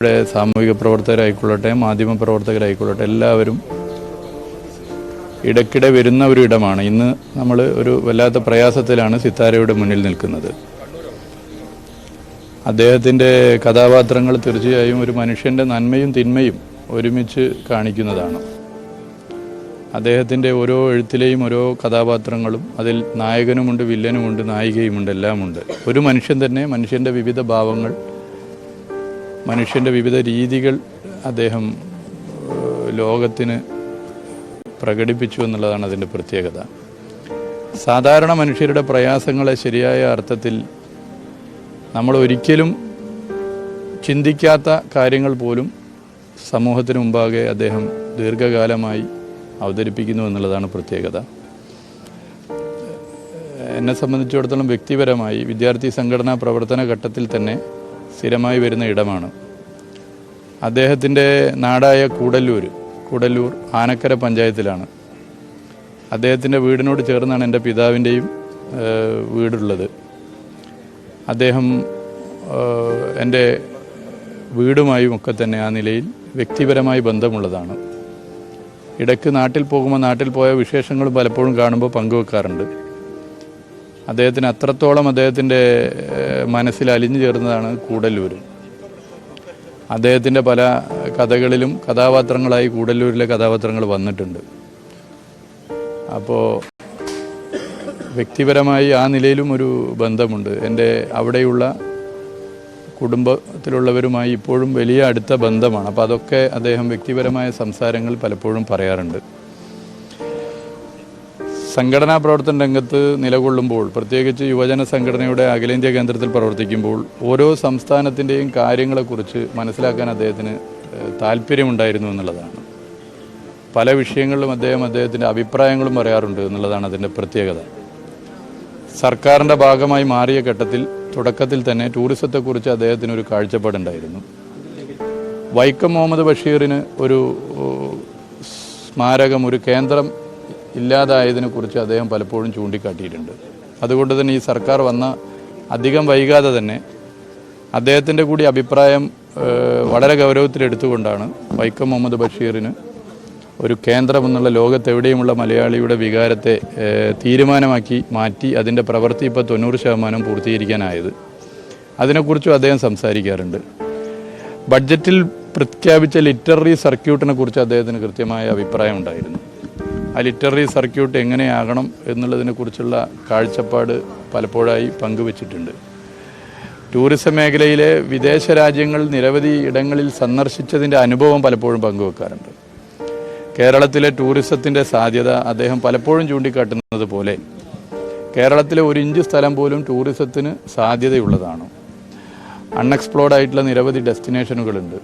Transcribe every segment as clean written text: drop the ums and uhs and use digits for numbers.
ഇവിടെ സാമൂഹിക പ്രവർത്തകരായിക്കൊള്ളട്ടെ, മാധ്യമ പ്രവർത്തകരായിക്കൊള്ളട്ടെ, എല്ലാവരും ഇടയ്ക്കിടെ വരുന്ന ഒരു ഇടമാണ്. ഇന്ന് നമ്മൾ ഒരു വല്ലാത്ത പ്രയാസത്തിലാണ് സിത്താരയുടെ മുന്നിൽ നിൽക്കുന്നത്. അദ്ദേഹത്തിൻ്റെ കഥാപാത്രങ്ങൾ തീർച്ചയായും ഒരു മനുഷ്യൻ്റെ നന്മയും തിന്മയും ഒരുമിച്ച് കാണിക്കുന്നതാണ്. അദ്ദേഹത്തിൻ്റെ ഓരോ എഴുത്തിലെയും ഓരോ കഥാപാത്രങ്ങളും അതിൽ നായകനുമുണ്ട്, വില്ലനുമുണ്ട്, നായികയുമുണ്ട്, എല്ലാമുണ്ട്. ഒരു മനുഷ്യൻ തന്നെ, മനുഷ്യൻ്റെ വിവിധ ഭാവങ്ങൾ, മനുഷ്യൻ്റെ വിവിധ രീതികൾ അദ്ദേഹം ലോകത്തിന് പ്രകടിപ്പിച്ചു എന്നുള്ളതാണ് അതിൻ്റെ പ്രത്യേകത. സാധാരണ മനുഷ്യരുടെ പ്രയാസങ്ങളെ ശരിയായ അർത്ഥത്തിൽ നമ്മൾ ഒരിക്കലും ചിന്തിക്കാത്ത കാര്യങ്ങൾ പോലും സമൂഹത്തിന് മുമ്പാകെ അദ്ദേഹം ദീർഘകാലമായി അവതരിപ്പിക്കുന്നു എന്നുള്ളതാണ് പ്രത്യേകത. എന്നെ സംബന്ധിച്ചിടത്തോളം വ്യക്തിപരമായി വിദ്യാർത്ഥി സംഘടനാ പ്രവർത്തന ഘട്ടത്തിൽ തന്നെ സ്ഥിരമായി വരുന്ന ഇടമാണ്. അദ്ദേഹത്തിൻ്റെ നാടായ കൂടല്ലൂർ ആനക്കര പഞ്ചായത്തിലാണ്. അദ്ദേഹത്തിൻ്റെ വീടിനോട് ചേർന്നാണ് എൻ്റെ പിതാവിൻ്റെയും വീടുള്ളത്. അദ്ദേഹം എൻ്റെ വീടുമായും ഒക്കെ തന്നെ ആ നിലയിൽ വ്യക്തിപരമായി ബന്ധമുള്ളതാണ്. ഇടയ്ക്ക് നാട്ടിൽ പോകുമ്പോൾ നാട്ടിൽ പോയ വിശേഷങ്ങൾ പലപ്പോഴും കാണുമ്പോൾ പങ്കുവെക്കാറുണ്ട്. അദ്ദേഹത്തിന് അത്രത്തോളം അദ്ദേഹത്തിൻ്റെ മനസ്സിൽ അലിഞ്ഞു ചേർന്നതാണ് കൂടല്ലൂർ. അദ്ദേഹത്തിൻ്റെ പല കഥകളിലും കഥാപാത്രങ്ങളായി കൂടല്ലൂരിലെ കഥാപാത്രങ്ങൾ വന്നിട്ടുണ്ട്. അപ്പോൾ വ്യക്തിപരമായി ആ നിലയിലും ഒരു ബന്ധമുണ്ട്. എൻ്റെ അവിടെയുള്ള കുടുംബത്തിലുള്ളവരുമായി ഇപ്പോഴും വലിയ അടുത്ത ബന്ധമാണ്. അപ്പോൾ അതൊക്കെ അദ്ദേഹം വ്യക്തിപരമായ സംസാരങ്ങൾ പലപ്പോഴും പറയാറുണ്ട്. സംഘടനാ പ്രവർത്തന രംഗത്ത് നിലകൊള്ളുമ്പോൾ, പ്രത്യേകിച്ച് യുവജന സംഘടനയുടെ അഖിലേന്ത്യാ കേന്ദ്രത്തിൽ പ്രവർത്തിക്കുമ്പോൾ, ഓരോ സംസ്ഥാനത്തിൻ്റെയും കാര്യങ്ങളെക്കുറിച്ച് മനസ്സിലാക്കാൻ അദ്ദേഹത്തിന് താല്പര്യമുണ്ടായിരുന്നു എന്നുള്ളതാണ്. പല വിഷയങ്ങളിലും അദ്ദേഹത്തിൻ്റെ അഭിപ്രായങ്ങളും പറയാറുണ്ട് എന്നുള്ളതാണ് അതിൻ്റെ പ്രത്യേകത. സർക്കാരിൻ്റെ ഭാഗമായി മാറിയ ഘട്ടത്തിൽ തുടക്കത്തിൽ തന്നെ ടൂറിസത്തെക്കുറിച്ച് അദ്ദേഹത്തിനൊരു കാഴ്ചപ്പാടുണ്ടായിരുന്നു. വൈക്കം മുഹമ്മദ് ബഷീറിന് ഒരു സ്മാരകം, ഒരു കേന്ദ്രം ഇല്ലാതായതിനെക്കുറിച്ച് അദ്ദേഹം പലപ്പോഴും ചൂണ്ടിക്കാട്ടിയിട്ടുണ്ട്. അതുകൊണ്ട് തന്നെ ഈ സർക്കാർ വന്ന അധികം വൈകാതെ തന്നെ അദ്ദേഹത്തിൻ്റെ കൂടി അഭിപ്രായം വളരെ ഗൗരവത്തിലെടുത്തുകൊണ്ടാണ് വൈക്കം മുഹമ്മദ് ബഷീറിന് ഒരു കേന്ദ്രമെന്നുള്ള ലോകത്തെവിടെയുമുള്ള മലയാളിയുടെ വികാരത്തെ തീരുമാനമാക്കി മാറ്റി അതിൻ്റെ പ്രവൃത്തി ഇപ്പോൾ 90% പൂർത്തീകരിക്കാനായത്. അതിനെക്കുറിച്ചും അദ്ദേഹം സംസാരിക്കാറുണ്ട്. ബഡ്ജറ്റിൽ പ്രഖ്യാപിച്ച ലിറ്റററി സർക്യൂട്ടിനെ കുറിച്ച് അദ്ദേഹത്തിന് കൃത്യമായ അഭിപ്രായം ഉണ്ടായിരുന്നു. ആ ലിറ്റററി സർക്യൂട്ട് എങ്ങനെയാകണം എന്നുള്ളതിനെക്കുറിച്ചുള്ള കാഴ്ചപ്പാട് പലപ്പോഴായി പങ്കുവച്ചിട്ടുണ്ട്. ടൂറിസം മേഖലയിലെ വിദേശ രാജ്യങ്ങൾ നിരവധി ഇടങ്ങളിൽ സന്ദർശിച്ചതിൻ്റെ അനുഭവം പലപ്പോഴും പങ്കുവെക്കാറുണ്ട്. കേരളത്തിലെ ടൂറിസത്തിൻ്റെ സാധ്യത അദ്ദേഹം പലപ്പോഴും ചൂണ്ടിക്കാട്ടുന്നത് പോലെ കേരളത്തിലെ 1 ഇഞ്ച് സ്ഥലം പോലും ടൂറിസത്തിന് സാധ്യതയുള്ളതാണ്. അൺഎക്സ്പ്ലോർഡ് ആയിട്ടുള്ള നിരവധി ഡെസ്റ്റിനേഷനുകളുണ്ട്.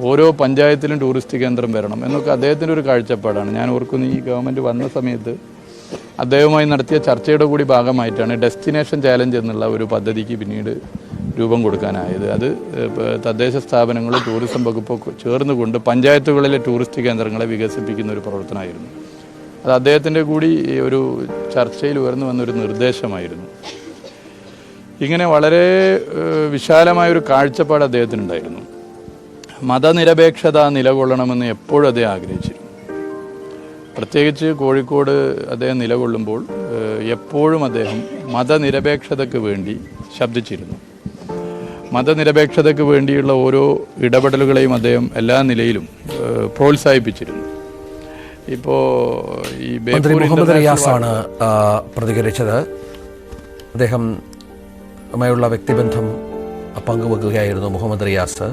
ഓരോ പഞ്ചായത്തിലും ടൂറിസ്റ്റ് കേന്ദ്രം വരണം എന്നൊക്കെ അദ്ദേഹത്തിൻ്റെ ഒരു കാഴ്ചപ്പാടാണ്. ഞാൻ ഓർക്കുന്നു, ഈ ഗവൺമെൻറ് വന്ന സമയത്ത് അദ്ദേഹവുമായി നടത്തിയ ചർച്ചയുടെ കൂടി ഭാഗമായിട്ടാണ് ഡെസ്റ്റിനേഷൻ ചാലഞ്ച് എന്നുള്ള ഒരു പദ്ധതിക്ക് പിന്നീട് രൂപം കൊടുക്കാനായത്. അത് തദ്ദേശ സ്ഥാപനങ്ങളും ടൂറിസം വകുപ്പൊക്കെ ചേർന്നുകൊണ്ട് പഞ്ചായത്തുകളിലെ ടൂറിസ്റ്റ് കേന്ദ്രങ്ങളെ വികസിപ്പിക്കുന്ന ഒരു പ്രവർത്തനമായിരുന്നു. അത് അദ്ദേഹത്തിൻ്റെ കൂടി ഒരു ചർച്ചയിൽ ഉയർന്നു വന്നൊരു നിർദ്ദേശമായിരുന്നു. ഇങ്ങനെ വളരെ വിശാലമായൊരു കാഴ്ചപ്പാട് അദ്ദേഹത്തിനുണ്ടായിരുന്നു. മതനിരപേക്ഷത നിലകൊള്ളണമെന്ന് എപ്പോഴും അദ്ദേഹം ആഗ്രഹിച്ചിരുന്നു. പ്രത്യേകിച്ച് കോഴിക്കോട് അദ്ദേഹം നിലകൊള്ളുമ്പോൾ എപ്പോഴും അദ്ദേഹം മതനിരപേക്ഷതയ്ക്ക് വേണ്ടി ശബ്ദിച്ചിരുന്നു. മതനിരപേക്ഷതയ്ക്ക് വേണ്ടിയുള്ള ഓരോ ഇടപെടലുകളെയും അദ്ദേഹം എല്ലാ നിലയിലും പ്രോത്സാഹിപ്പിച്ചിരുന്നു. ഇപ്പോൾ ഈ മുഹമ്മദ് റിയാസാണ് പ്രതികരിച്ചത്. അദ്ദേഹമുമായുള്ള വ്യക്തിബന്ധം പങ്കുവെക്കുകയായിരുന്നു മുഹമ്മദ് റിയാസ്.